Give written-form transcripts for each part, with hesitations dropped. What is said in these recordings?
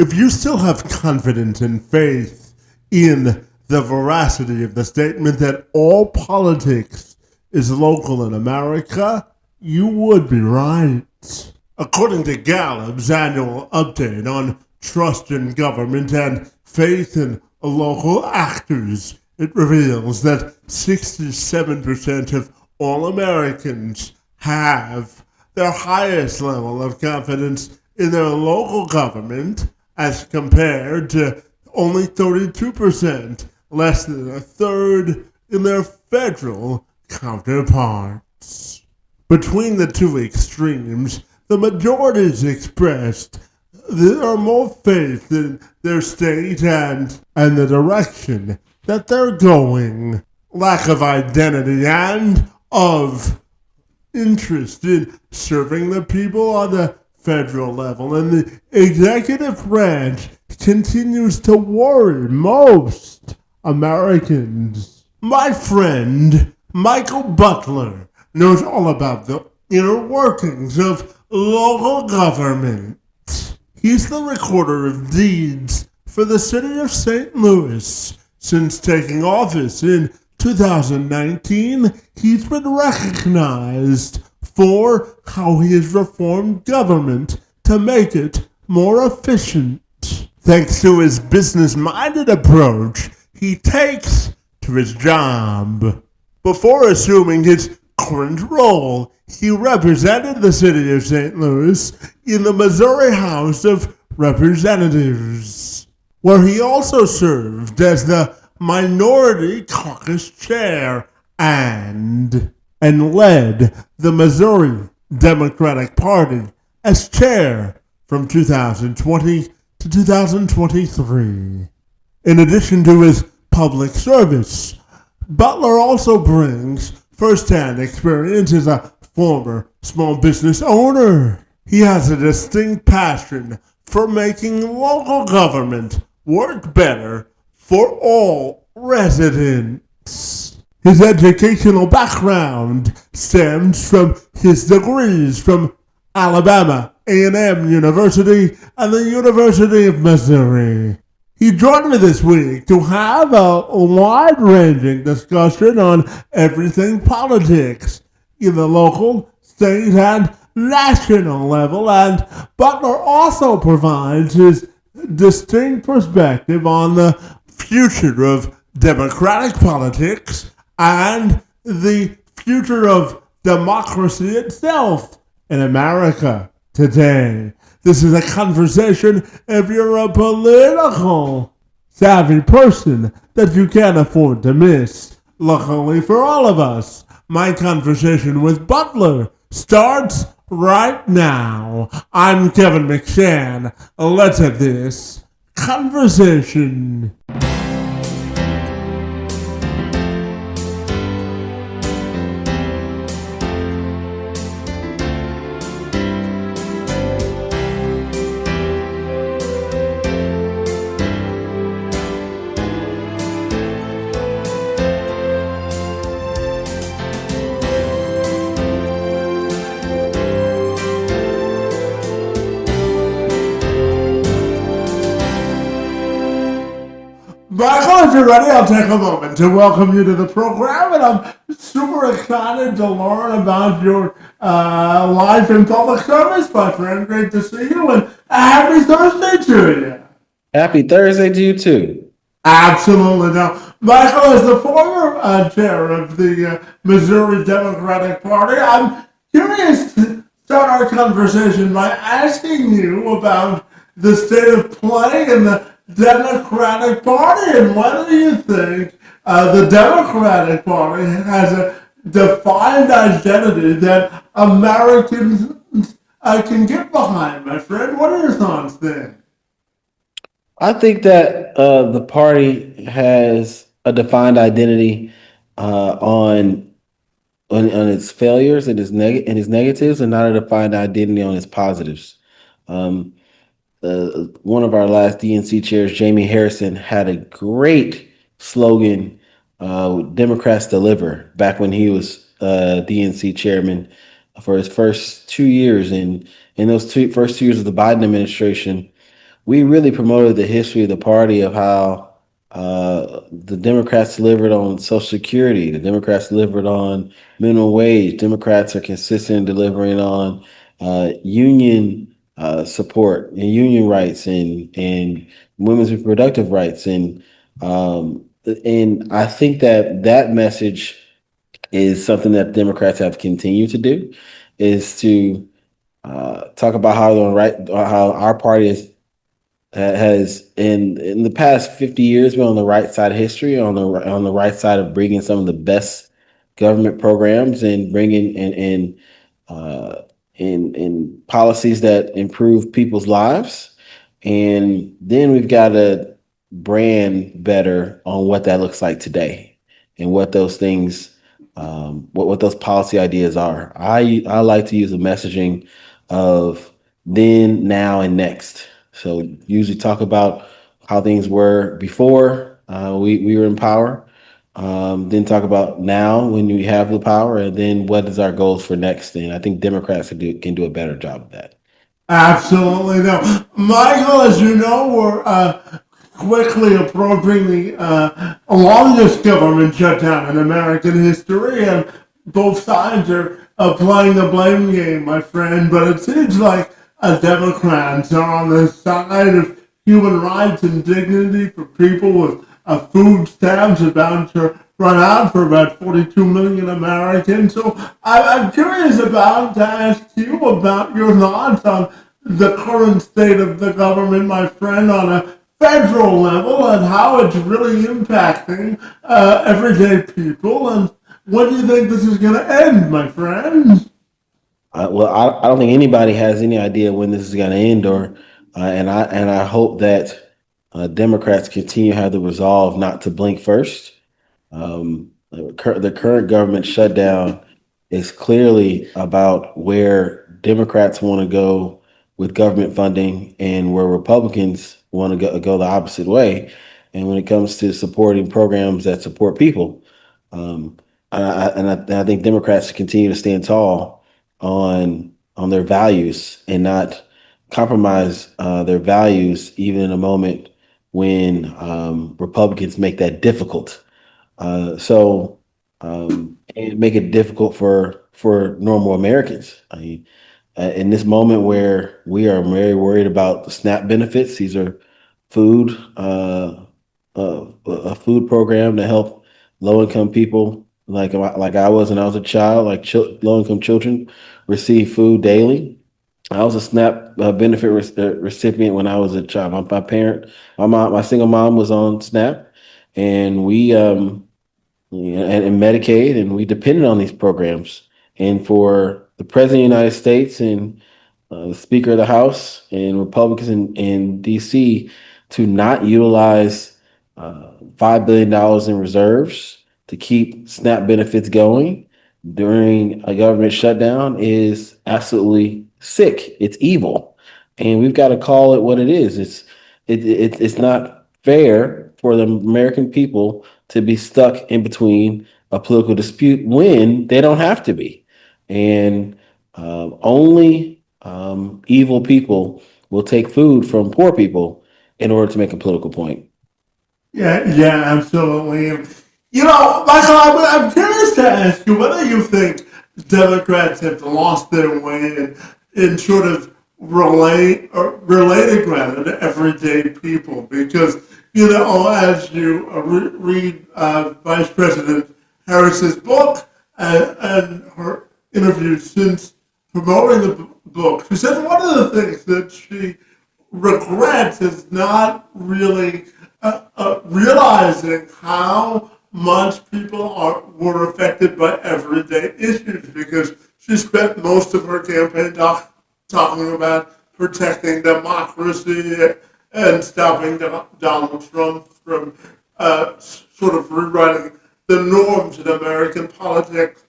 If you still have confidence and faith in the veracity of the statement that all politics is local in America, you would be right. According to Gallup's annual update on trust in government and faith in local actors, it reveals that 67% of all Americans have their highest level of confidence in their local government as compared to only 32%, less than a third, in their federal counterparts. Between the two extremes, the majorities expressed their more faith in their state and the direction that they're going. Lack of identity and of interest in serving the people on the federal level, and the executive branch continues to worry most Americans. My friend Michael Butler knows all about the inner workings of local government. He's the recorder of deeds for the city of St. Louis. Since taking office in 2019, he's been recognized for how he has reformed government to make it more efficient. Thanks to his business-minded approach he takes to his job. Before assuming his current role, he represented the city of St. Louis in the Missouri House of Representatives, where he also served as the Minority Caucus Chair and led the Missouri Democratic Party as chair from 2020 to 2023. In addition to his public service, Butler also brings firsthand experience as a former small business owner. He has a distinct passion for making local government work better for all residents. His educational background stems from his degrees from Alabama A&M University and the University of Missouri. He joined me this week to have a wide-ranging discussion on everything politics in the local, state, and national level, and Butler also provides his distinct perspective on the future of democratic politics and the future of democracy itself in America today. This is a conversation if you're a political savvy person that you can't afford to miss. Luckily for all of us, my conversation with Butler starts right now. I'm Kevin McShann. Let's have this conversation. Michael, if you're ready, I'll take a moment to welcome you to the program, and I'm super excited to learn about your life in public service, my friend. Great to see you, and happy Thursday to you. Happy Thursday to you too. Absolutely. Now, Michael, as the former chair of the Missouri Democratic Party, I'm curious to start our conversation by asking you about the state of play in the Democratic Party and whether you think the Democratic Party has a defined identity that Americans can get behind, my friend. What are your thoughts there? I think that the party has a defined identity on its failures and its negatives, and not a defined identity on its positives. Um, One of our last DNC chairs, Jamie Harrison, had a great slogan, Democrats Deliver, back when he was DNC chairman for his first 2 years. And in those first 2 years of the Biden administration, we really promoted the history of the party of how the Democrats delivered on Social Security, the Democrats delivered on minimum wage, Democrats are consistent in delivering on union support and union rights and women's reproductive rights and I think that that message is something that Democrats have continued to do, is to talk about how the right how our party has in the past 50 years been on the right side of history, on the right side of bringing some of the best government programs and bringing uh, in policies that improve people's lives. And then we've got to brand better on what that looks like today and what those things, what those policy ideas are. I like to use the messaging of then, now, and next. So usually talk about how things were before we were in power. Then talk about now when we have the power, and then what is our goals for next. And I think Democrats can do a better job of that. Absolutely no. Michael, as you know, we're quickly approaching the longest government shutdown in American history, and both sides are playing the blame game, my friend. But it seems like Democrats are on the side of human rights and dignity for people with food stamps about to run out for about 42 million Americans. So I'm curious about to ask you about your thoughts on the current state of the government, my friend, on a federal level and how it's really impacting everyday people. And when do you think this is going to end, my friend? I don't think anybody has any idea when this is going to end, or and I hope that Democrats continue to have the resolve not to blink first. The current government shutdown is clearly about where Democrats want to go with government funding and where Republicans want to go the opposite way. And when it comes to supporting programs that support people, um, and I think Democrats continue to stand tall on their values and not compromise their values, even in a moment when Republicans make that difficult. And make it difficult for normal Americans. I mean, in this moment where we are very worried about the SNAP benefits, these are food, a food program to help low income people like I was when I was a child, like low income children receive food daily. I was a SNAP benefit recipient when I was a child. My single mom was on SNAP, and we and Medicaid, and we depended on these programs. And for the President of the United States and the Speaker of the House and Republicans in D.C. to not utilize $5 billion in reserves to keep SNAP benefits going during a government shutdown is absolutely sick. It's evil, and we've got to call it what it is. It's not fair for the American people to be stuck in between a political dispute when they don't have to be, and only evil people will take food from poor people in order to make a political point. Yeah, yeah, absolutely. And, Michael, I'm curious to ask you whether you think Democrats have lost their way in sort of relating rather to everyday people because as you read Vice President Harris's book and her interviews since promoting the book, she said one of the things that she regrets is not really realizing how much people were affected by everyday issues because she spent most of her campaign talking about protecting democracy and stopping Donald Trump from sort of rewriting the norms in American politics.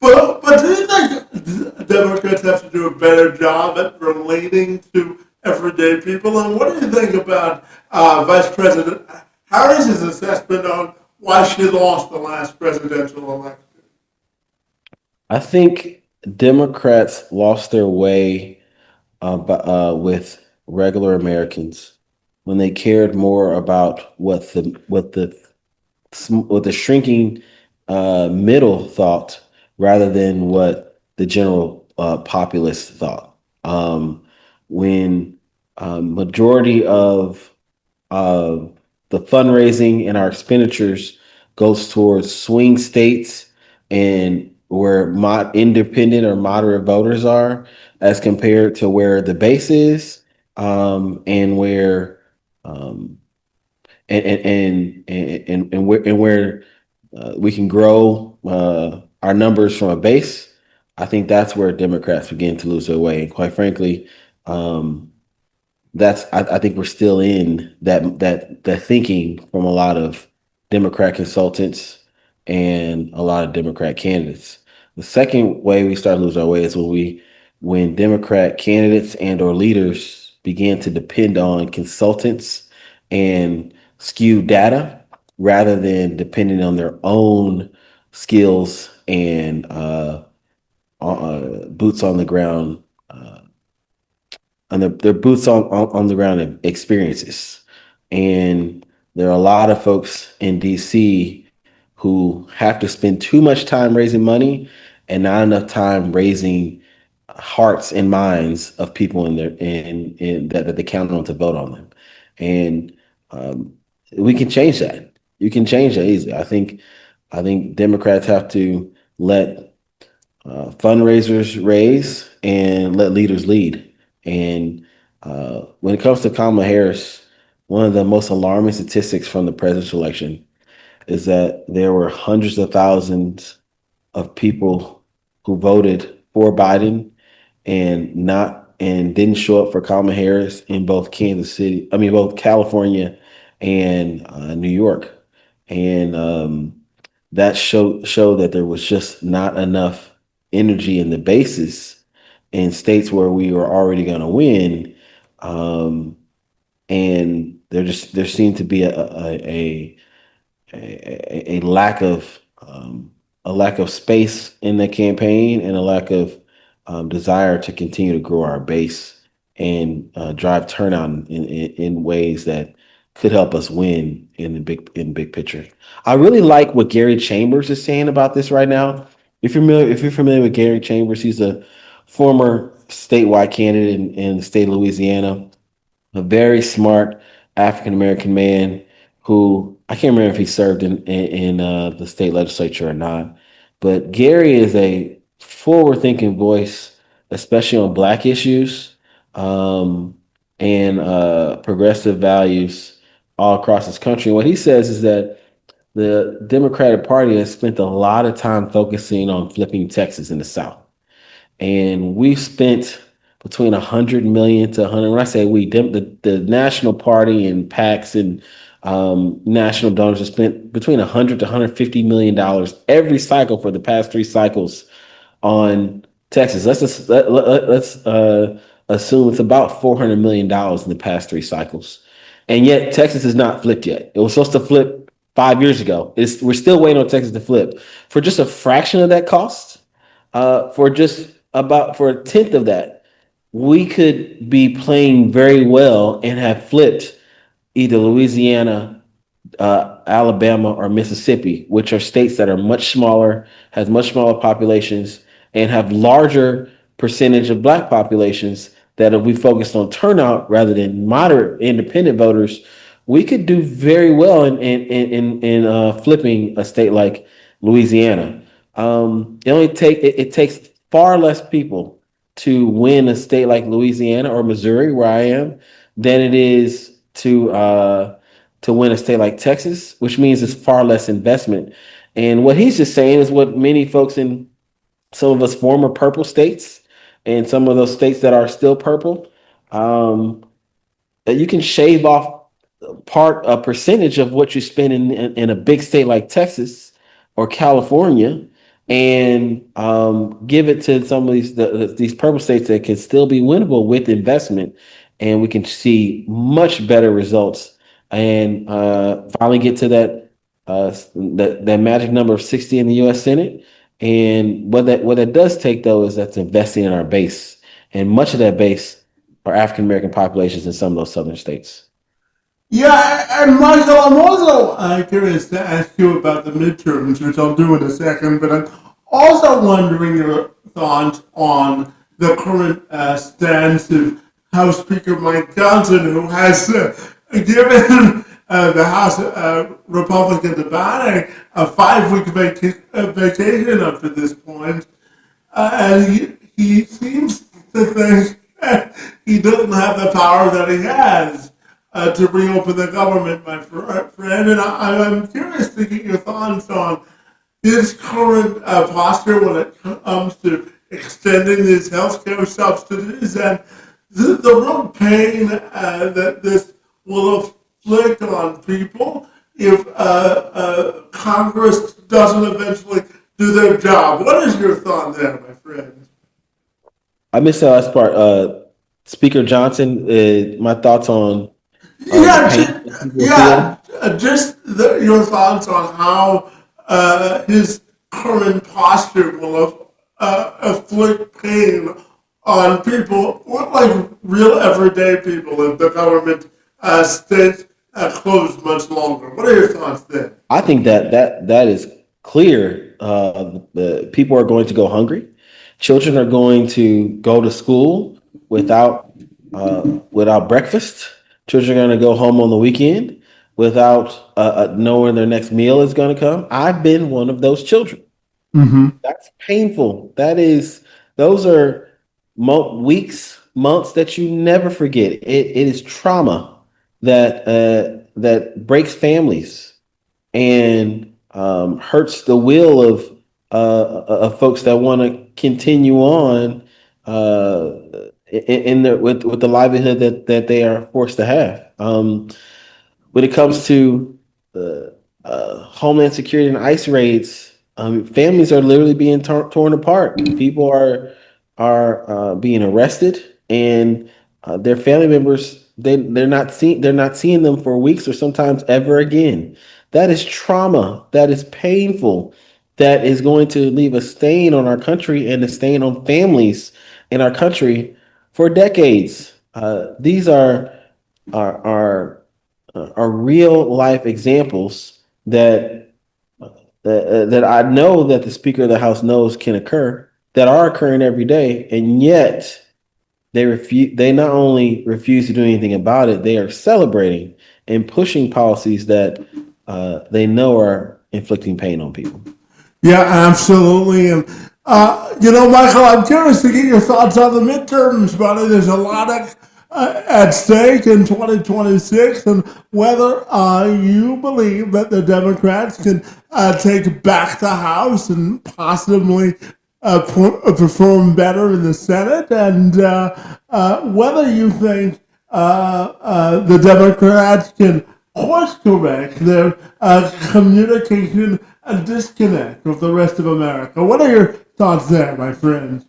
But do you think Democrats have to do a better job at relating to everyday people? And what do you think about Vice President Harris's assessment on why she lost the last presidential election? I think Democrats lost their way with regular Americans. when they cared more about what the shrinking middle thought rather than what the general populace thought. When majority of uh, the fundraising and our expenditures goes towards swing states and where independent or moderate voters are, as compared to where the base is, and where um, and where we can grow our numbers from a base. I think that's where Democrats begin to lose their way. And quite frankly, um, I think we're still in that thinking from a lot of Democrat consultants and a lot of Democrat candidates. The second way we start to lose our way is when Democrat candidates and or leaders begin to depend on consultants and skew data rather than depending on their own skills and boots on the ground their boots on the ground experiences. And there are a lot of folks in DC who have to spend too much time raising money and not enough time raising hearts and minds of people in that they count on to vote on them. And um, we can change that. You can change that easily. I think Democrats have to let fundraisers raise and let leaders lead. And when it comes to Kamala Harris, one of the most alarming statistics from the presidential election is that there were hundreds of thousands of people who voted for Biden and didn't show up for Kamala Harris in both California and New York. And that showed that there was just not enough energy in the bases in states where we were already going to win. Um, and there seemed to be a a lack of space in the campaign and a lack of desire to continue to grow our base and drive turnout in ways that could help us win in big picture. I really like what Gary Chambers is saying about this right now. If you're familiar with Gary Chambers, he's a former statewide candidate in the state of Louisiana, a very smart African American man who I can't remember if he served in the state legislature or not. But Gary is a forward thinking voice, especially on Black issues um, and progressive values all across this country. What he says is that the Democratic Party has spent a lot of time focusing on flipping Texas in the South, and we've spent between 100 million to 100. When I say we, the national party and PACs and national donors have spent between 100 to 150 million dollars every cycle for the past three cycles on Texas. Let's assume it's about $400 million in the past three cycles, and yet Texas has not flipped yet. It was supposed to flip 5 years ago. We're still waiting on Texas to flip for just a fraction of that cost. For a tenth of that, we could be playing very well and have flipped either Louisiana, Alabama, or Mississippi, which are states that are much smaller, has much smaller populations, and have larger percentage of Black populations. That if we focused on turnout rather than moderate independent voters, we could do very well in flipping a state like Louisiana. It takes far less people to win a state like Louisiana or Missouri, where I am, than it is to win a state like Texas, which means it's far less investment. And what he's just saying is what many folks in some of us former purple states and some of those states that are still purple, um, that you can shave off a percentage of what you spend in a big state like Texas or California, and give it to some of these purple states that can still be winnable with investment, and we can see much better results and finally get to that magic number of 60 in the U.S. Senate. And what that does take though is that's investing in our base, and much of that base are African American populations in some of those southern states. Yeah, and Michael, I'm also curious to ask you about the midterms, which I'll do in a second, but I'm also wondering your thoughts on the current stance of House Speaker Mike Johnson, who has given the House Republicans a 5 week vacation up to this point. And he seems to think that he doesn't have the power that he has to reopen the government, my friend. And I'm curious to get your thoughts on his current posture when it comes to extending these healthcare subsidies and the real pain that this will inflict on people if Congress doesn't eventually do their job. What is your thought there, my friend? I missed the last part. Speaker Johnson, my thoughts on the Yeah, pain that people are yeah. feeling. Just your thoughts on how his current posture will afflict pain on people, like real everyday people, if the government stays closed much longer. What are your thoughts there? I think that is clear. The people are going to go hungry. Children are going to go to school without breakfast. Children are going to go home on the weekend without knowing their next meal is going to come. I've been one of those children. Mm-hmm. That's painful. Those are weeks, months that you never forget. It is trauma that breaks families and hurts the will of folks that want to continue on in their with the livelihood that they are forced to have. When it comes to homeland security and ICE raids, families are literally being torn apart. People are being arrested, and their family members they're not seeing them for weeks or sometimes ever again. That is trauma. That is painful. That is going to leave a stain on our country and a stain on families in our country for decades. These are are real life examples that I know that the Speaker of the House knows can occur, that are occurring every day, and yet they refuse. They not only refuse to do anything about it, they are celebrating and pushing policies that they know are inflicting pain on people. Yeah, absolutely. And, Michael, I'm curious to get your thoughts on the midterms, buddy. There's a lot at stake in 2026, and whether you believe that the Democrats can take back the House and possibly perform better in the Senate, and whether you think the Democrats can course correct their communication disconnect with the rest of America. What are your thoughts there, my friend?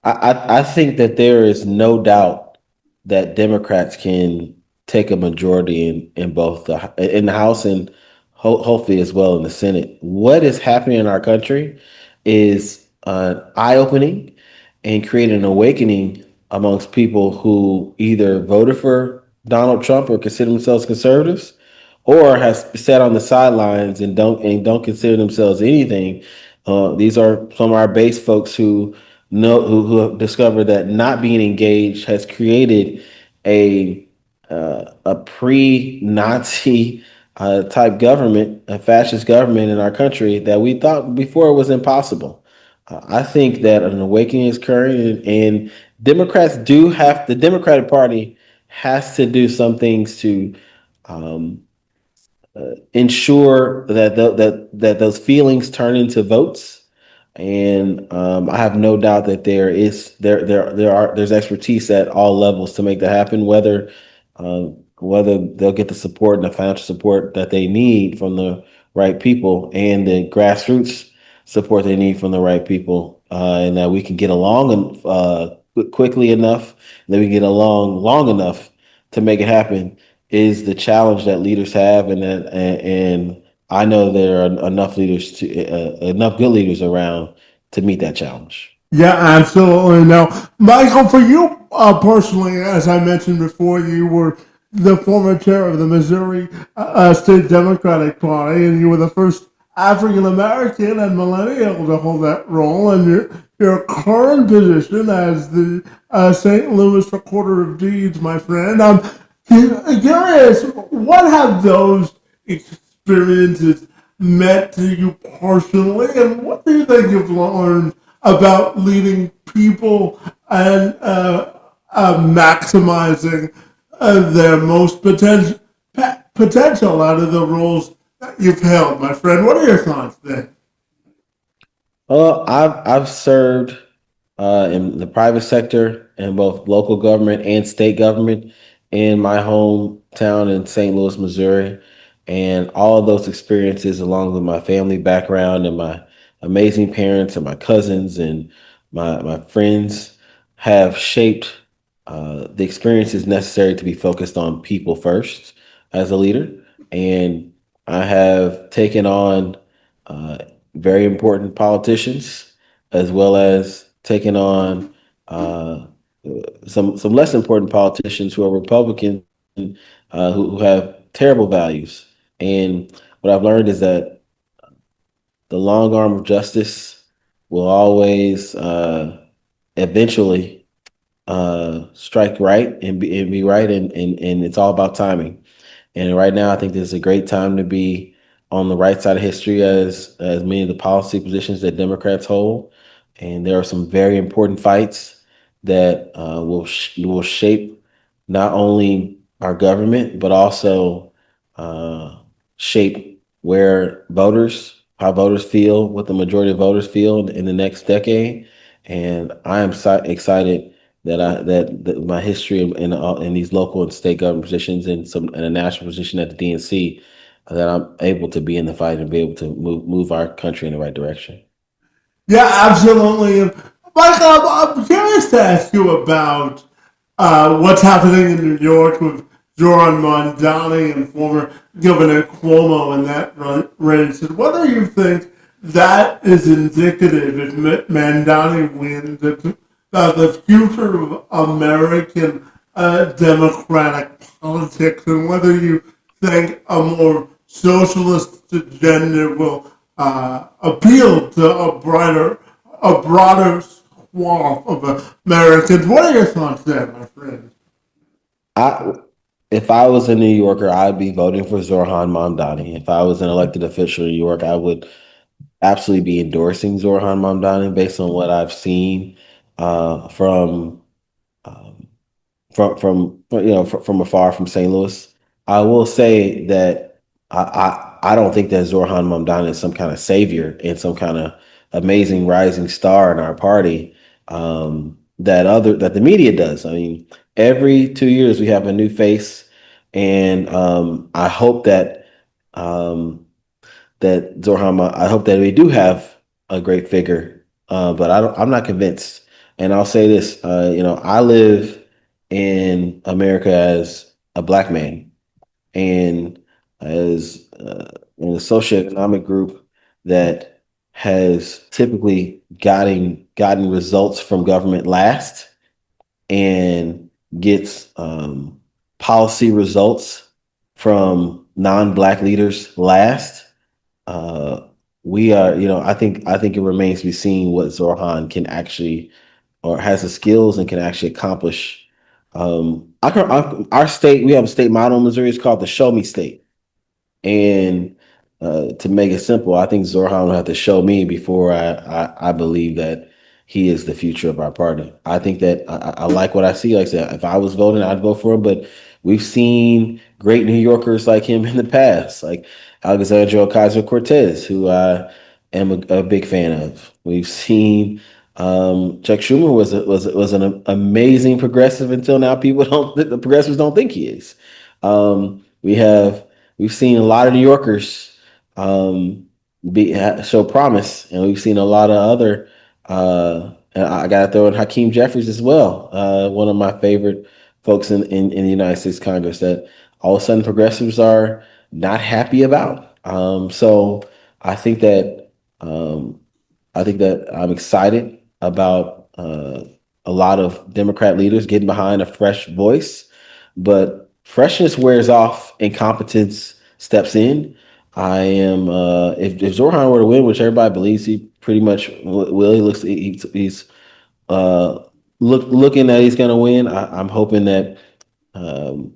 I think that there is no doubt that Democrats can take a majority in both in the House and hopefully as well in the Senate. What is happening in our country is eye opening and creating an awakening amongst people who either voted for Donald Trump or consider themselves conservatives, or has sat on the sidelines and don't consider themselves anything. These are some of our base folks who have discovered that not being engaged has created a pre-Nazi type government, a fascist government in our country that we thought before was impossible. I think that an awakening is occurring, and the Democratic Party has to do some things to um, ensure that those feelings turn into votes. And I have no doubt that there's expertise at all levels to make that happen. Whether they'll get the support and the financial support that they need from the right people and the grassroots support they need from the right people, and that we can get along and quickly enough, and that we can get along long enough to make it happen is the challenge that leaders have, and I know there are enough good leaders around to meet that challenge. Yeah, absolutely. Now, Michael, for you personally, as I mentioned before, you were the former chair of the Missouri State Democratic Party, and you were the first African American and millennial to hold that role. And your current position as the St. Louis Recorder of Deeds, my friend. I'm curious, what have those experiences meant to you personally, and what do you think you've learned about leading people and maximizing their most potential out of the roles that you've held, my friend? What are your thoughts there? I've served in the private sector in both local government and state government in my hometown in St. Louis, Missouri, and all of those experiences, along with my family background and my amazing parents and my cousins and my friends, have shaped the experiences necessary to be focused on people first as a leader. And I have taken on uh, very important politicians, as well as taking on uh, some less important politicians who are Republicans, who have terrible values. And what I've learned is that the long arm of justice will always eventually strike right and be right, and it's all about timing. And right now, I think this is a great time to be on the right side of history as many of the policy positions that Democrats hold. And there are some very important fights that will shape not only our government but also uh, shape how voters feel, what the majority of voters feel in the next decade. And I am excited that my history in these local and state government positions and some in a national position at the DNC, that I'm able to be in the fight and be able to move our country in the right direction. Yeah, absolutely. And Michael, I'm curious to ask you about what's happening in New York with Zoran Mondani and former Governor Cuomo in that race, and whether you think that is indicative, if Mondani wins, the future of American democratic politics, and whether you think a more socialist agenda will appeal to a broader swath of Americans. What are your thoughts there, my friend? I If I was a New Yorker, I'd be voting for Zoran Mamdani. If I was an elected official in New York, I would absolutely be endorsing Zoran Mamdani based on what I've seen from um, from afar from St. Louis. I will say that I don't think that Zoran Mamdani is some kind of savior and some kind of amazing rising star in our party, that the media does. I mean, every 2 years we have a new face, and I hope um, I hope that we do have a great figure, but I'm not convinced. And I'll say this: I live in America as a black man, and as in a socioeconomic group that has typically gotten results from government last, and gets policy results from non-black leaders last. uh, we are, I think it remains to be seen what Zorhan can actually, or has the skills and can actually accomplish. Our state, we have a state motto in Missouri. It's called the Show Me State. And to make it simple, I think Zorhan will have to show me before I believe that he is the future of our party. I think that I like what I see. Like I said, if I was voting, I'd vote for him. But we've seen great New Yorkers like him in the past, like Alexandria Ocasio Cortez, who I am a big fan of. We've seen Chuck Schumer was an amazing progressive until now. The progressives don't think he is. Um, we have We've seen a lot of New Yorkers show promise, and we've seen a lot of other. And I got to throw in Hakeem Jeffries as well, one of my favorite folks in the United States Congress that all of a sudden progressives are not happy about. So I think that um, I'm excited about a lot of Democrat leaders getting behind a fresh voice, but freshness wears off and competence steps in. I am if Zoran were to win, which everybody believes he pretty much will. He's uh, looking that he's going to win. I'm hoping that um,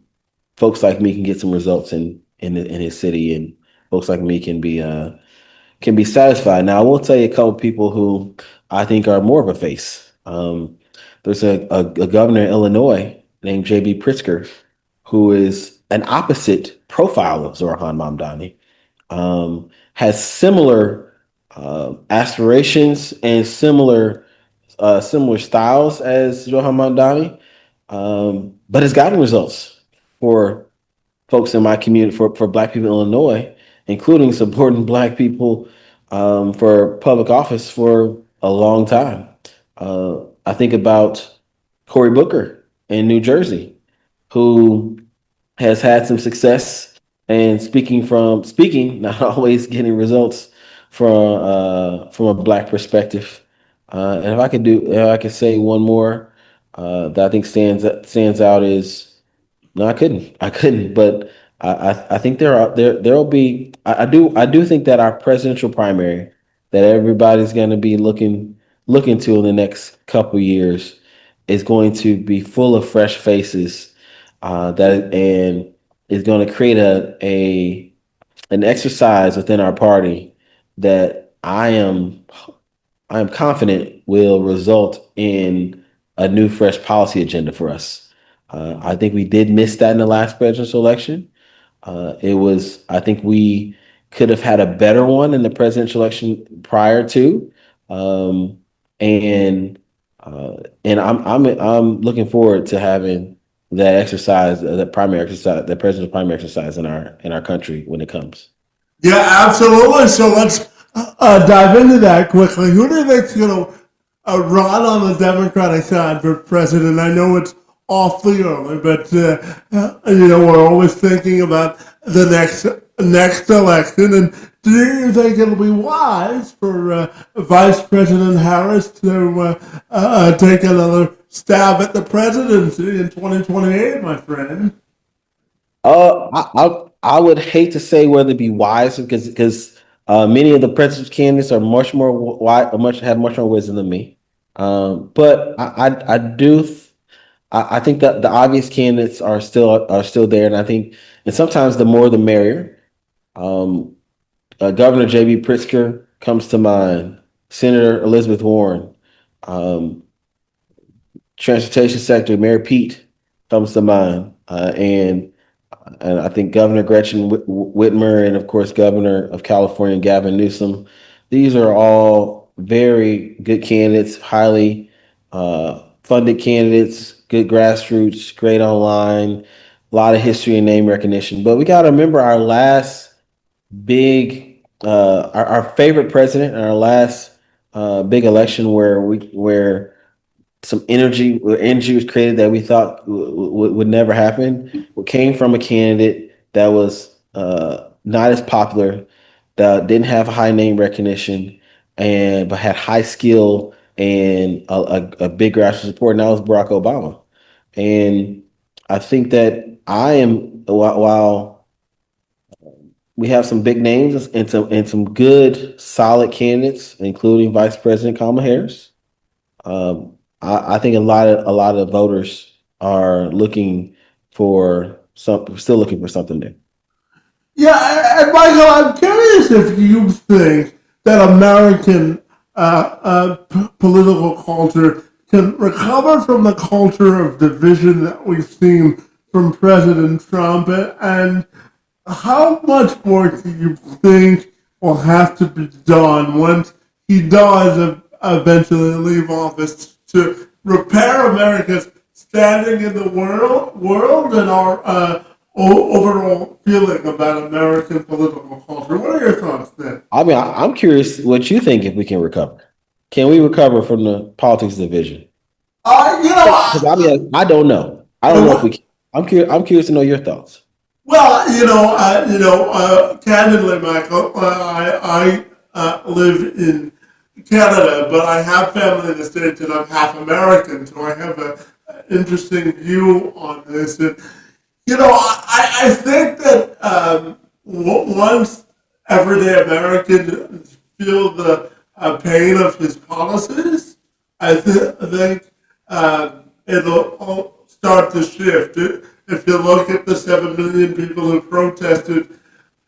folks like me can get some results in his city, and folks like me can be satisfied. Now, I will tell you a couple people who I think are more of a face. There's a governor in Illinois named J.B. Pritzker, who is an opposite profile of Zoran Mamdani, has similar aspirations and similar styles as Zoran Mamdani, but has gotten results for folks in my community, for Black people in Illinois, including supporting Black people for public office for a long time. I think about Cory Booker in New Jersey, who has had some success and speaking, not always getting results from a Black perspective. And if I could say one more that I think stands out is no, I couldn't. I couldn't. But I think there'll be. I do think that our presidential primary that everybody's going to be looking to in the next couple years is going to be full of fresh faces. That and is going to create a an exercise within our party that I am confident will result in a new, fresh policy agenda for us. I think we did miss that in the last presidential election. I think we could have had a better one in the presidential election prior to. Um, and I'm looking forward to having that exercise, that primary exercise, that presidential primary exercise in our country when it comes. Yeah, absolutely. So let's dive into that quickly. Who do you think's going to run on the Democratic side for president? I know it's awfully early, but we're always thinking about the next election. And do you think it'll be wise for Vice President Harris to take another stab at the presidency in 2028, my friend? I would hate to say whether it be wise because many of the presidential candidates are much more wise, much have much more wisdom than me. But I do I think that the obvious candidates are still there, and I think and sometimes the more the merrier. Um, Governor J.B. Pritzker comes to mind. Senator Elizabeth Warren, um, Transportation Secretary Mayor Pete comes to mind, and I think Governor Gretchen Whitmer, and of course Governor of California Gavin Newsom. These are all very good candidates, highly funded candidates, good grassroots, great online, a lot of history and name recognition. But we got to remember our last our favorite president, our last big election where some energy was created that we thought would never happen. What came from a candidate that was not as popular, that didn't have high name recognition, and but had high skill and a big grassroots support. And that was Barack Obama. And I think that I am while we have some big names and some good solid candidates, including Vice President Kamala Harris. I think a lot of voters are looking for still looking for something new. Yeah, and Michael, I'm curious if you think that American political culture can recover from the culture of division that we've seen from President Trump, and how much more do you think will have to be done once he does eventually leave office to repair America's standing in the world and our overall feeling about American political culture? What are your thoughts there? I mean, I'm curious what you think if we can recover. Can we recover from the politics division? Because I don't know. I don't know if we can. I'm curious to know your thoughts. Well, candidly, Michael, I live in Canada, but I have family in the States and I'm half American, so I have an interesting view on this. And, once everyday Americans feel the pain of his policies, I think it'll all start to shift. If you look at the 7 million people who protested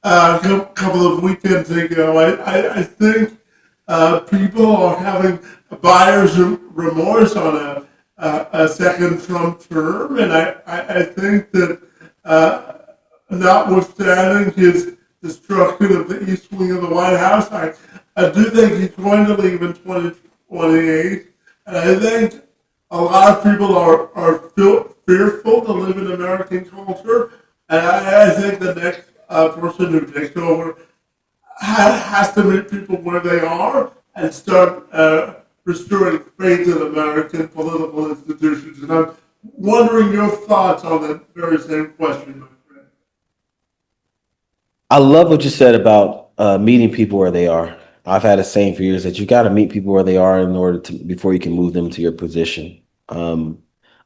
a couple of weekends ago, I think people are having buyer's remorse on a second Trump term, and I think that notwithstanding his destruction of the East Wing of the White House, I do think he's going to leave in 2028, and I think a lot of people are fearful to live in American culture, and I think the next person who takes over has to meet people where they are and start restoring faith in American political institutions. And I'm wondering your thoughts on that very same question, my friend. I love what you said about meeting people where they are. I've had a saying for years that you got to meet people where they are in order to before you can move them to your position. Um,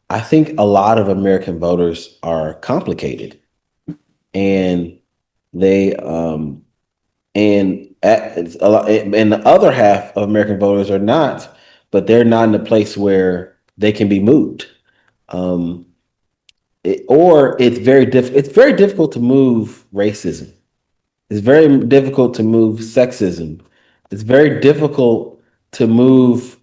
I think a lot of American voters are complicated, and they it's a lot, and the other half of American voters are not, but they're not in a place where they can be moved. Um, or it's very difficult to move racism. It's very difficult to move sexism. It's very difficult to move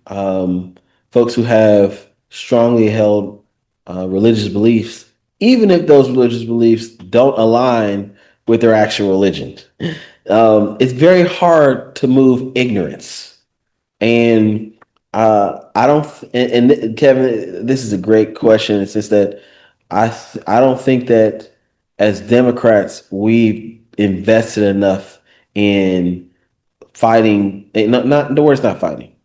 folks who have strongly held religious beliefs, even if those religious beliefs don't align with their actual religion. It's very hard to move ignorance. And I don't, Kevin, this is a great question. It's just that I don't think that as Democrats we invested enough in fighting, not the word's not fighting,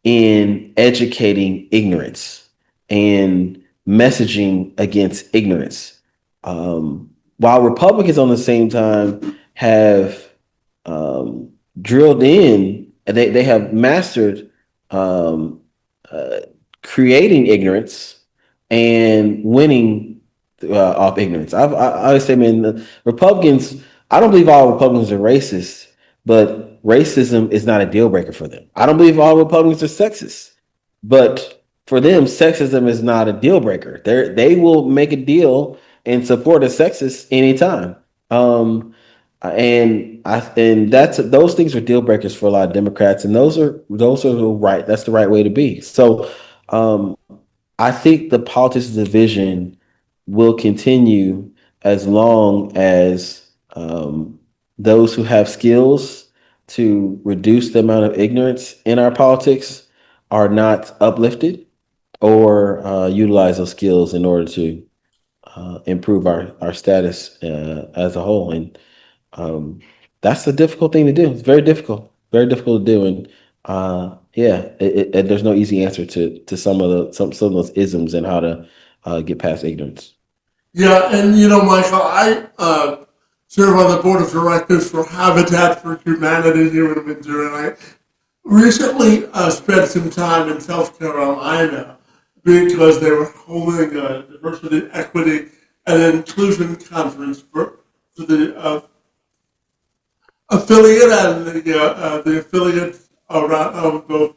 in educating ignorance and messaging against ignorance. While Republicans on the same time have drilled in, they have mastered um, uh, creating ignorance and winning off ignorance. I always say, man, the Republicans. I don't believe all Republicans are racist, but racism is not a deal breaker for them. I don't believe all Republicans are sexist, but for them, sexism is not a deal breaker. They will make a deal and support a sexist anytime. And that's those things are deal breakers for a lot of Democrats, and those are the right. That's the right way to be. So um, I think the politics division will continue as long as those who have skills to reduce the amount of ignorance in our politics are not uplifted or utilize those skills in order to improve our status as a whole. And um, that's a difficult thing to do. It's very difficult to do. And yeah, there's no easy answer to some of those isms and how to get past ignorance. Yeah, and Michael, I serve on the board of directors for Habitat for Humanity here in Windsor, and I recently spent some time in South Carolina because they were holding a diversity, equity, and inclusion conference for the affiliate and the affiliates around both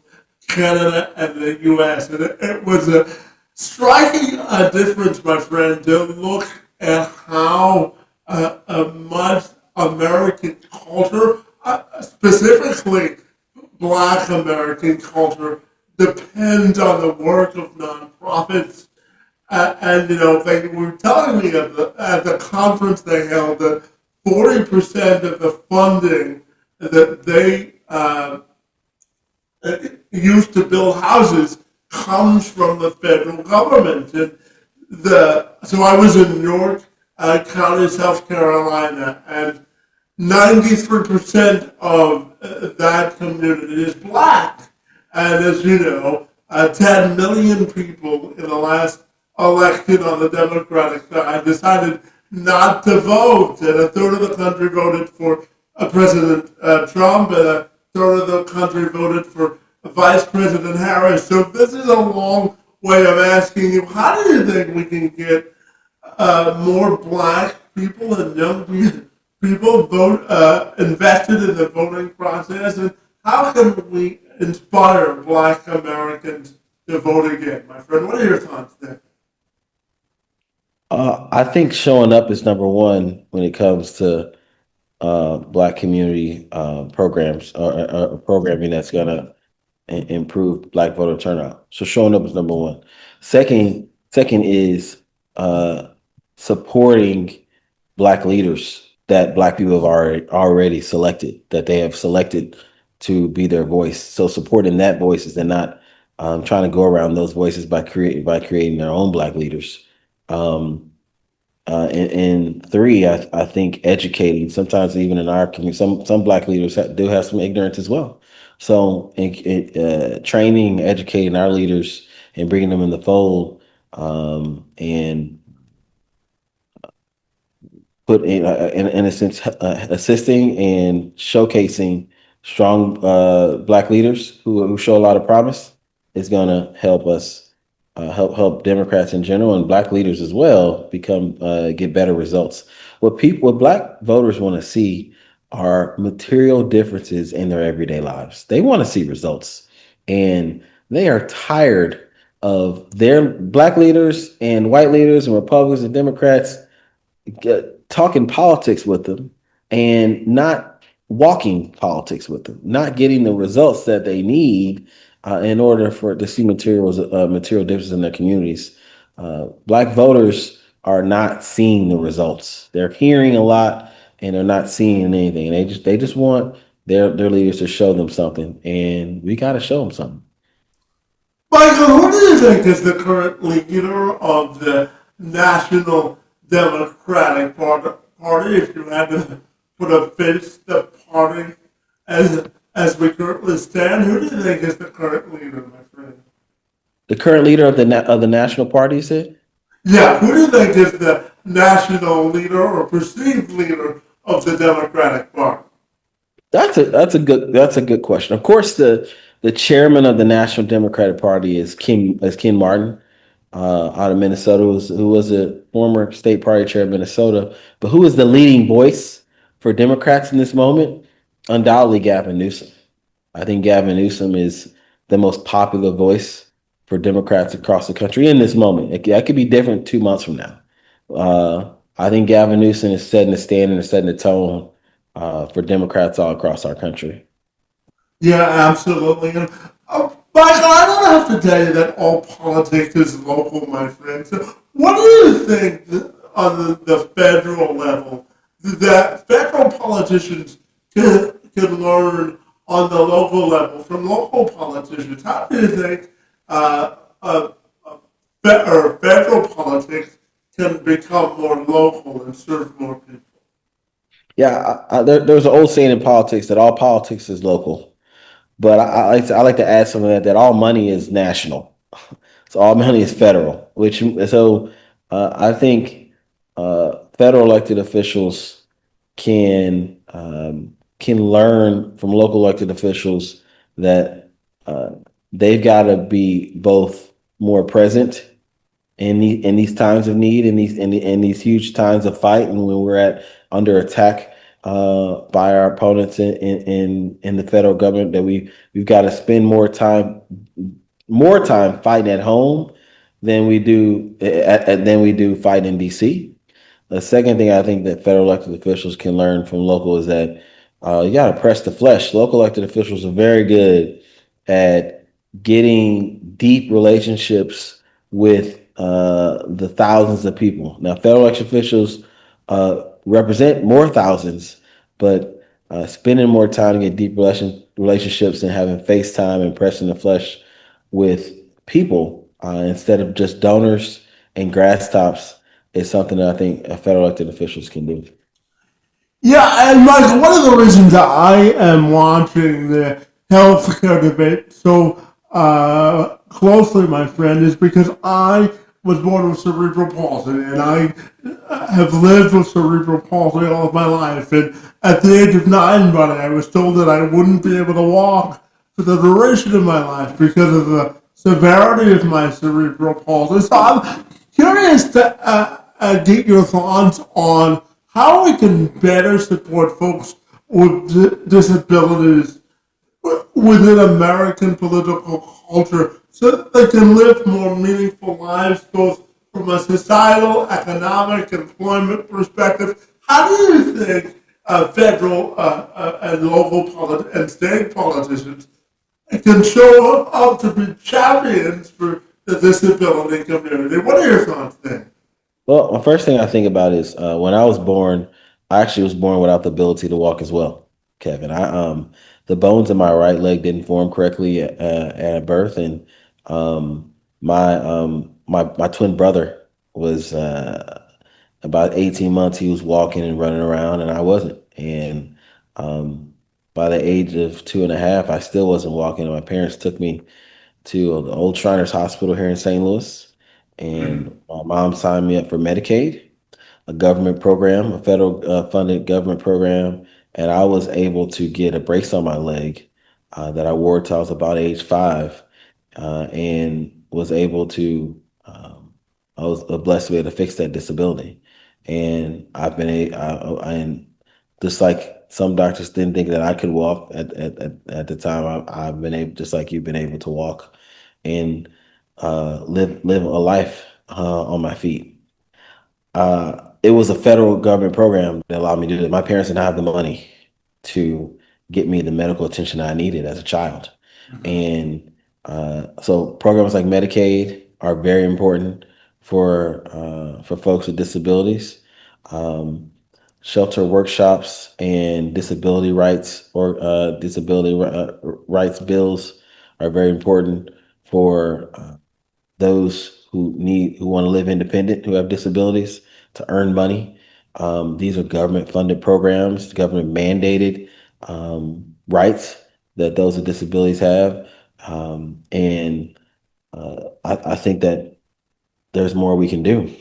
Canada and the U.S. And it was a striking difference, my friend, to look at how much American culture, specifically Black American culture, depends on the work of nonprofits. And they were telling me at the conference they held that 40% of the funding that they used to build houses comes from the federal government. And so I was in York County, South Carolina, and 93% of that community is Black. And as you know, 10 million people in the last election on the Democratic side decided not to vote, and a third of the country voted for President Trump, and a third of the country voted for Vice President Harris. So this is a long way of asking you, how do you think we can get more Black people and young people vote invested in the voting process, and how can we inspire Black Americans to vote again, my friend? What are your thoughts there? I think showing up is number one when it comes to Black community programs or programming that's gonna improve Black voter turnout. So showing up is number one. Second is uh, supporting Black leaders that Black people have already selected, that they have selected to be their voice. So supporting that voices and not trying to go around those voices by creating their own Black leaders. Um, and three, I think educating. Sometimes even in our community, some Black leaders do have some ignorance as well. So training, educating our leaders, and bringing them in the fold, and put in a sense assisting and showcasing strong Black leaders who show a lot of promise is going to help us help Democrats in general and Black leaders as well become get better results. What Black voters want to see are material differences in their everyday lives. They want to see results, and they are tired of their Black leaders and white leaders and Republicans and Democrats talking politics with them and not walking politics with them, not getting the results that they need in order for to see material differences in their communities. Black voters are not seeing the results. They're hearing a lot and they're not seeing anything. They just want their leaders to show them something, and we got to show them something. Michael, who do you think is the current leader of the National Democratic Party? If you had to put a face to the party as we currently stand, who do you think is the current leader, my friend? The current leader of the National Party, you said? Yeah, who do you think is the national leader or perceived leader of the Democratic Party? That's a good question. Of course, the chairman of the National Democratic Party is Ken Martin, out of Minnesota, who was a former state party chair of Minnesota, but who is the leading voice for Democrats in this moment? Undoubtedly, Gavin Newsom. I think Gavin Newsom is the most popular voice for Democrats across the country in this moment. That could be different 2 months from now. I think Gavin Newsom is setting the standard and setting the tone for Democrats all across our country. Yeah, absolutely. And Michael, I don't have to tell you that all politics is local, my friend. So what do you think on the federal level that federal politicians can learn on the local level from local politicians? How do you think uh, or federal politics can become more local and serve more people? Yeah, there's an old saying in politics that all politics is local, but I like to add something that all money is national. So all money is federal, which so I think federal elected officials can learn from local elected officials that uh, they've got to be both more present in these times of need, in these huge times of fight, and when we're at under attack by our opponents in the federal government, that we've got to spend more time fighting at home than we do fighting in DC. The second thing I think that federal elected officials can learn from local is that you got to press the flesh. Local elected officials are very good at getting deep relationships with the thousands of people. Now, federal election officials represent more thousands, but spending more time to get deep relationships and having FaceTime and pressing the flesh with people instead of just donors and grass tops is something that I think federal elected officials can do. Yeah, and Michael, one of the reasons that I am watching the healthcare debate so closely, my friend, is because I was born with cerebral palsy, and I have lived with cerebral palsy all of my life. And at the age of 9, buddy, I was told that I wouldn't be able to walk for the duration of my life because of the severity of my cerebral palsy. So I'm curious to get your thoughts on how we can better support folks with disabilities within American political culture so that they can live more meaningful lives both from a societal, economic, employment perspective. How do you think federal and local and state politicians can show up to be champions for the disability community? What are your thoughts there? Well, the first thing I think about is when I was born, I actually was born without the ability to walk as well, Kevin. The bones in my right leg didn't form correctly at birth, and my twin brother was about 18 months. He was walking and running around, and I wasn't. And um, by the age of 2.5, I still wasn't walking. And my parents took me to the old Shriners Hospital here in St. Louis, and my mom signed me up for Medicaid, a government program, a federal funded government program, and I was able to get a brace on my leg that I wore till I was about age 5, and was able to. I was blessed to be able to fix that disability, and and just like some doctors didn't think that I could walk at the time, I've been able, just like you've been able to walk and live a life on my feet. It was a federal government program that allowed me to do that. My parents didn't have the money to get me the medical attention I needed as a child. And so programs like Medicaid are very important for folks with disabilities. Um, Shelter workshops and disability rights or rights bills are very important for those who want to live independent, who have disabilities, to earn money. These are government funded programs, government mandated rights that those with disabilities have. And I think that there's more we can do.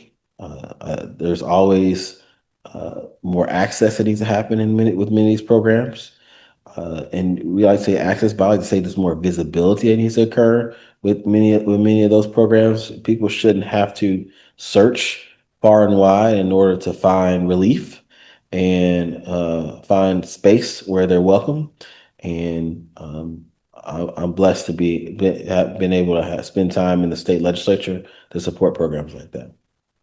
There's always more access that needs to happen with many of these programs. And we like to say access, but I like to say there's more visibility that needs to occur with many of those programs. People shouldn't have to search far and wide in order to find relief and find space where they're welcome. And I'm blessed to have been able to spend time in the state legislature to support programs like that.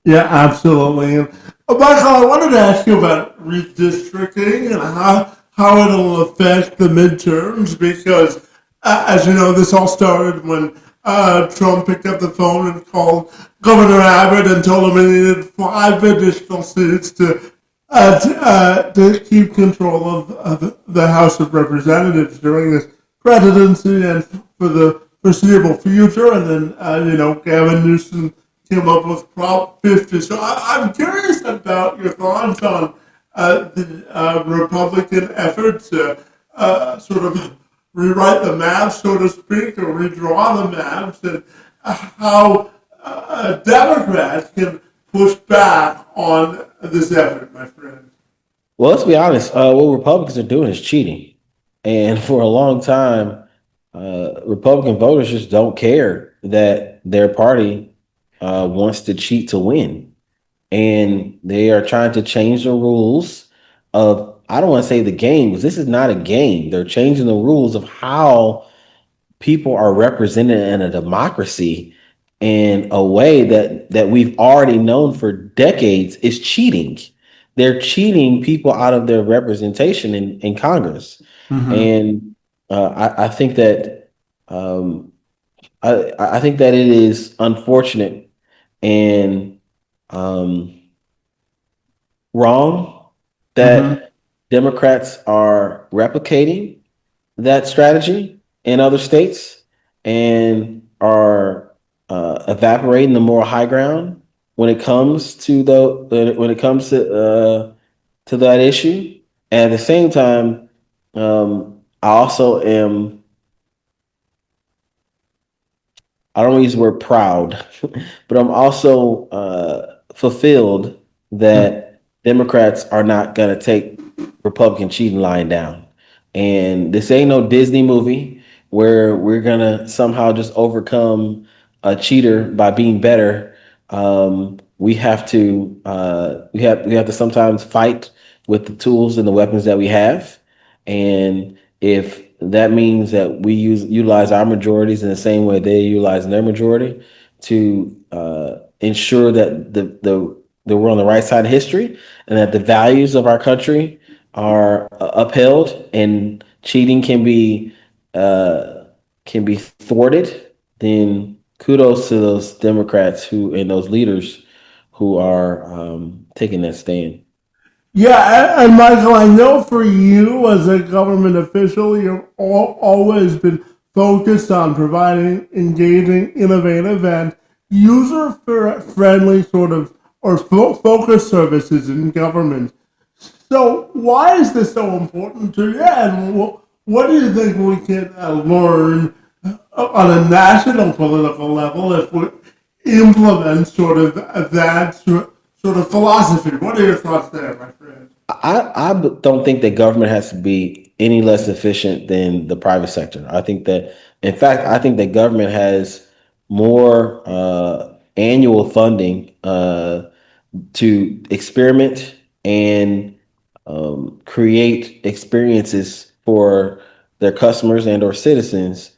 Yeah, absolutely. And Michael, I wanted to ask you about redistricting and how it'll affect the midterms because, as you know, this all started when Trump picked up the phone and called Governor Abbott and told him he needed 5 additional seats to keep control of the House of Representatives during this presidency and for the foreseeable future. And then, Gavin Newsom came up with Prop 50. So I'm curious about your thoughts on the Republican effort to sort of rewrite the map, so to speak, or redraw the maps, and how Democrats can push back on this effort, my friend. Well, let's be honest. What Republicans are doing is cheating, and for a long time, Republican voters just don't care that their party wants to cheat to win, and they are trying to change the rules of. I don't want to say the game because this is not a game. They're changing the rules of how people are represented in a democracy in a way that we've already known for decades is cheating. They're cheating people out of their representation in Congress, Mm-hmm. and I think that um, I think that it is unfortunate and um, wrong Mm-hmm. that Democrats are replicating that strategy in other states and are evaporating the moral high ground when it comes to to that issue. And at the same time, I also am I don't want to use the word proud, but I'm also fulfilled that Democrats are not going to take Republican cheating lying down. And this ain't no Disney movie where we're going to somehow just overcome a cheater by being better. we have to sometimes fight with the tools and the weapons that we have, and if that means that we utilize our majorities in the same way they utilize their majority to ensure that that we're on the right side of history and that the values of our country are upheld and cheating can be thwarted, then kudos to those Democrats who and those leaders who are taking that stand. Yeah, and Michael, I know for you as a government official, you've always been focused on providing engaging, innovative, and user friendly sort of or focused services in government. So, why is this so important to you? And what do you think we can learn on a national political level if we implement sort of that sort of philosophy? What are your thoughts there, my friend? I don't think that government has to be any less efficient than the private sector. In fact, I think that government has more annual funding to experiment and create experiences for their customers and or citizens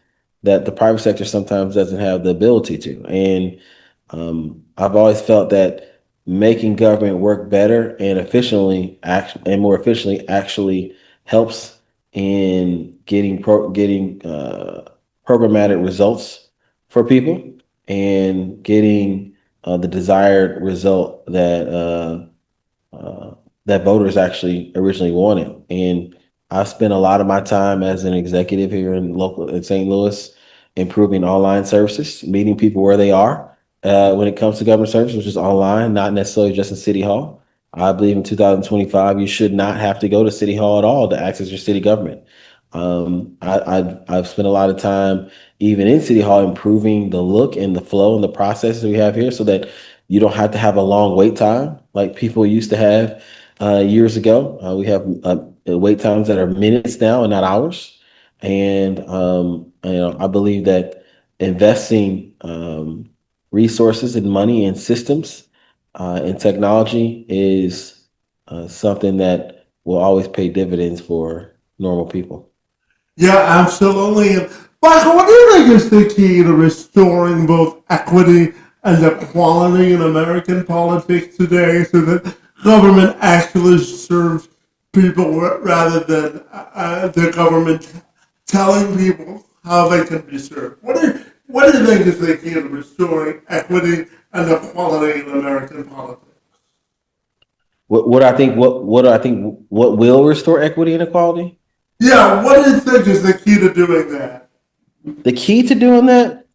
that the private sector sometimes doesn't have the ability to. And I've always felt that making government work better and more efficiently actually helps in getting programmatic results for people and getting the desired result that voters actually originally wanted. And I've spent a lot of my time as an executive here in St. Louis, improving online services, meeting people where they are when it comes to government service, which is online, not necessarily just in City Hall. I believe in 2025, you should not have to go to City Hall at all to access your city government. I've spent a lot of time even in City Hall improving the look and the flow and the processes we have here so that you don't have to have a long wait time like people used to have years ago. We have wait times that are minutes now and not hours. And I believe that investing resources and money in systems and technology is something that will always pay dividends for normal people. Yeah, absolutely. And Michael, what do you think is the key to restoring both equity and equality in American politics today so that government actually serves people rather than the government telling people how they can be served? What do you think is the key to restoring equity and equality in American politics? What do I think what will restore equity and equality? Yeah, what do you think is the key to doing that? The key to doing that,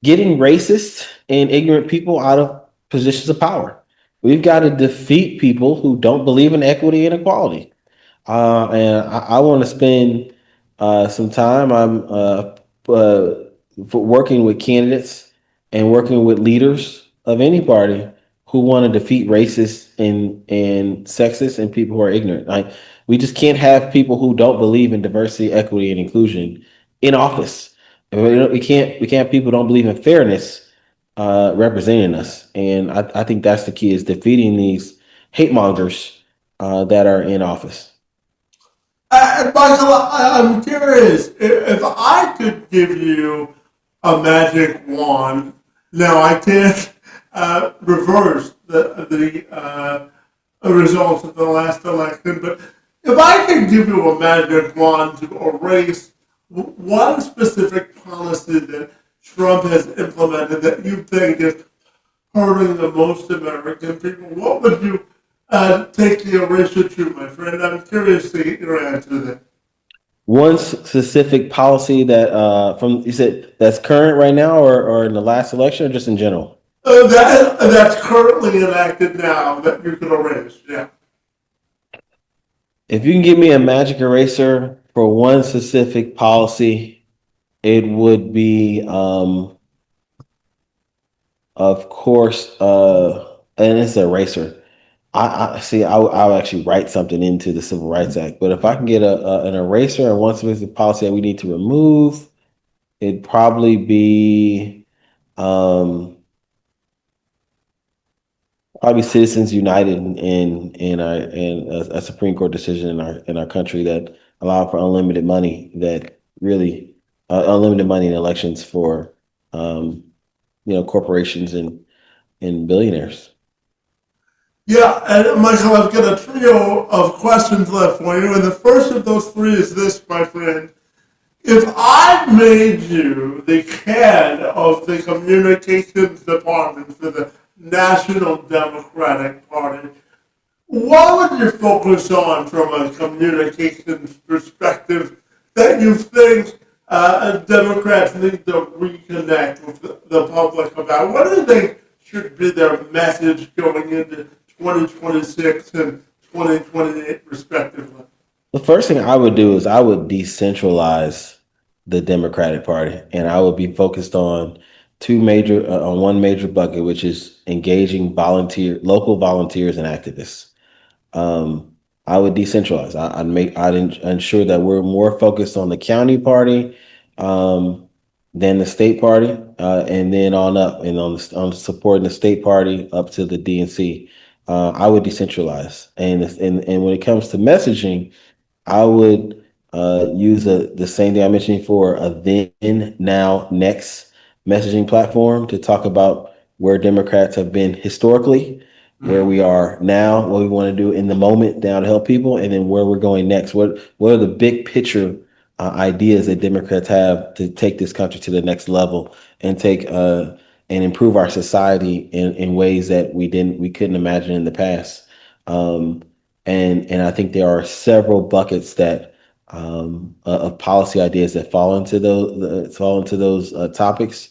getting racist and ignorant people out of positions of power. We've got to defeat people who don't believe in equity and equality. And I want to spend some time. For working with candidates and working with leaders of any party who want to defeat racists and sexists and people who are ignorant. Like we just can't have people who don't believe in diversity, equity, and inclusion in office. We can't have people who don't believe in fairness representing us. And I think that's the key is defeating these hate mongers that are in office. And Michael, I'm curious if I could give you a magic wand. Now I can't reverse the results of the last election, but if I could give you a magic wand to erase one specific policy that Trump has implemented that you think is hurting the most American people, what would you take the eraser to, my friend? I'm curious to get your answer to that. One specific policy that from you said that's current right now or in the last election or just in general? That's currently enacted now that you can erase. Yeah. If you can give me a magic eraser for one specific policy, it would be of course and it's an eraser. I see. I'll actually write something into the Civil Rights Act. But if I can get an eraser and one specific policy that we need to remove, it'd probably be um, Probably Citizens United in a Supreme Court decision in our country that allowed for unlimited money that really unlimited money in elections for um, corporations and billionaires. Yeah, and Michael, I've got a trio of questions left for you, and the first of those three is this, my friend. If I made you the head of the communications department for the National Democratic Party, what would you focus on from a communications perspective that you think Democrats need to reconnect with the public about? What do you think should be their message going into 2026 and 2028, respectively? The first thing I would do is I would decentralize the Democratic Party, and I would be focused on on one major bucket, which is engaging local volunteers and activists. um, I would decentralize. I'd ensure that we're more focused on the county party um, than the state party, and then on up and on supporting the state party up to the DNC. I would decentralize, and when it comes to messaging, I would use the same thing I mentioned before, a then, now, next messaging platform to talk about where Democrats have been historically, where we are now, what we want to do in the moment now to help people, and then where we're going next. What are the big picture ideas that Democrats have to take this country to the next level and take and improve our society in ways that we couldn't imagine in the past. Um, and I think there are several buckets that of policy ideas that fall into those topics,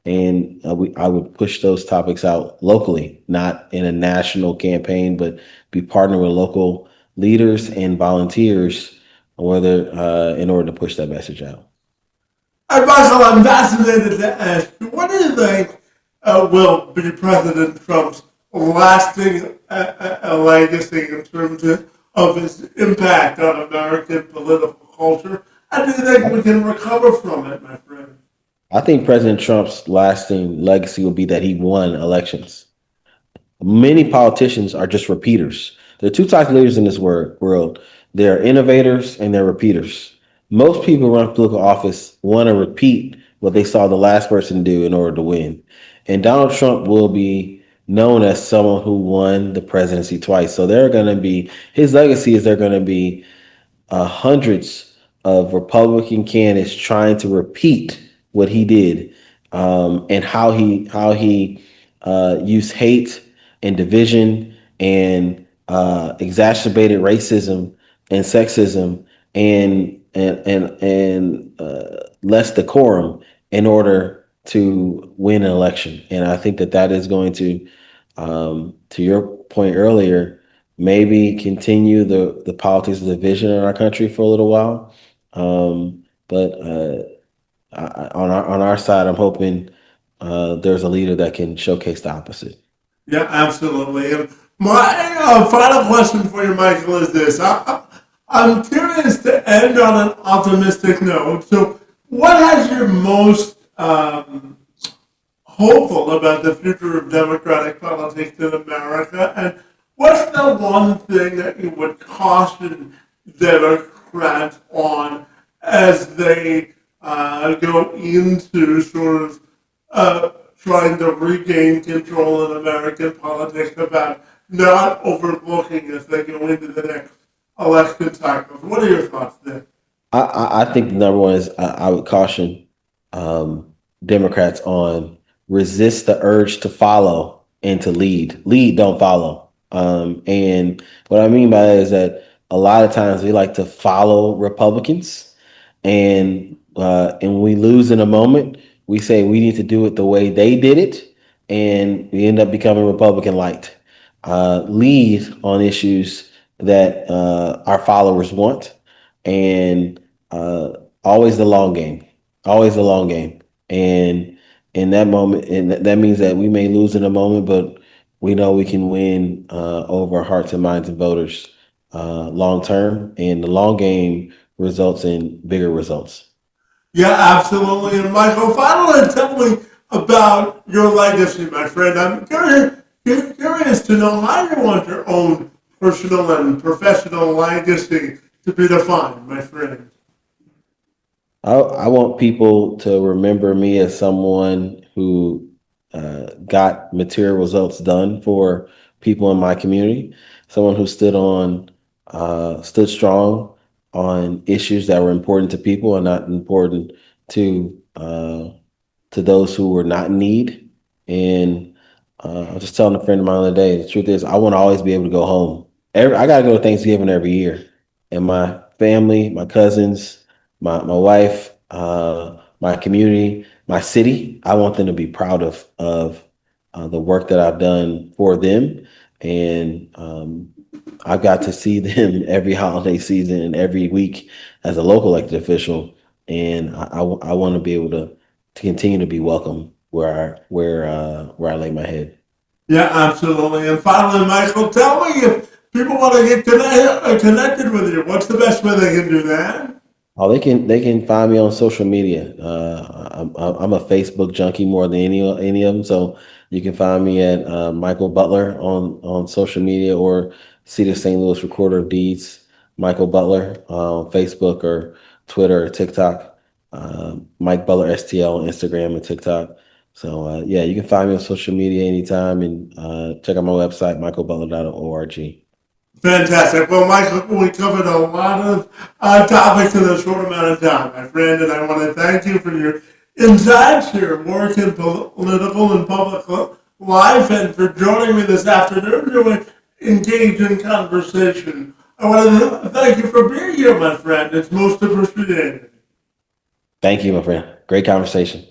and I would push those topics out locally, not in a national campaign, but be partnering with local leaders and volunteers, whether in order to push that message out. And Michael, I'm fascinated to ask you, what do you think will be President Trump's lasting legacy in terms of his impact on American political culture? How do you think we can recover from it, my friend? I think President Trump's lasting legacy will be that he won elections. Many politicians are just repeaters. There are two types of leaders in this world. They're innovators and they're repeaters. Most people who run for political office want to repeat what they saw the last person do in order to win. And Donald Trump will be known as someone who won the presidency twice. So they're going to be, his legacy is they're going to be hundreds of Republican candidates trying to repeat what he did, and how he used hate and division and exacerbated racism and sexism and less decorum in order to win an election. And I think that that is going to your point earlier, maybe continue the politics of division in our country for a little while. But on our side, I'm hoping there's a leader that can showcase the opposite. Yeah, absolutely. And my final question for you, Michael, is this. I'm curious to end on an optimistic note. So, what has you most hopeful about the future of democratic politics in America? And what's the one thing that you would caution Democrats on as they go into sort of trying to regain control in American politics about not overlooking as they go into the next election cycles? What are your thoughts there? I think the number one is I would caution Democrats on resist the urge to follow and to lead. Lead, don't follow. And what I mean by that is that a lot of times we like to follow Republicans, and when we lose in a moment, we say we need to do it the way they did it, and we end up becoming Republican light. Lead on issues that our followers want, and always the long game, always the long game. And in that moment, and that means that we may lose in a moment, but we know we can win over our hearts and minds and voters long term. And the long game results in bigger results. Yeah, absolutely. And Michael, finally, tell me about your legacy, my friend. I'm curious Curious to know how you want your own personal and professional legacy to be defined, my friend. I want people to remember me as someone who got material results done for people in my community, someone who stood strong on issues that were important to people and not important to those who were not in need. And I was just telling a friend of mine the other day, the truth is, I want to always be able to go home. I got to go to Thanksgiving every year. And my family, my cousins, my wife, my community, my city, I want them to be proud of the work that I've done for them. And I've got to see them every holiday season and every week as a local elected official. And I want to be able to continue to be welcome where I lay my head. Yeah, absolutely. And finally, Michael, tell me if people want to get connected with you, what's the best way they can do that? Oh, they can find me on social media. I'm a Facebook junkie more than any of them. So you can find me at Michael Butler on social media, or see the St. Louis Recorder of Deeds, Michael Butler, on Facebook or Twitter or TikTok. Mike Butler STL on Instagram and TikTok. So yeah, you can find me on social media anytime, and check out my website, michaelbutler.org. Fantastic. Well, Michael, we covered a lot of topics in a short amount of time, my friend, and I want to thank you for your insights, your work in political and public life, and for joining me this afternoon to engage in conversation. I want to thank you for being here, my friend. It's most appreciated. Thank you, my friend. Great conversation.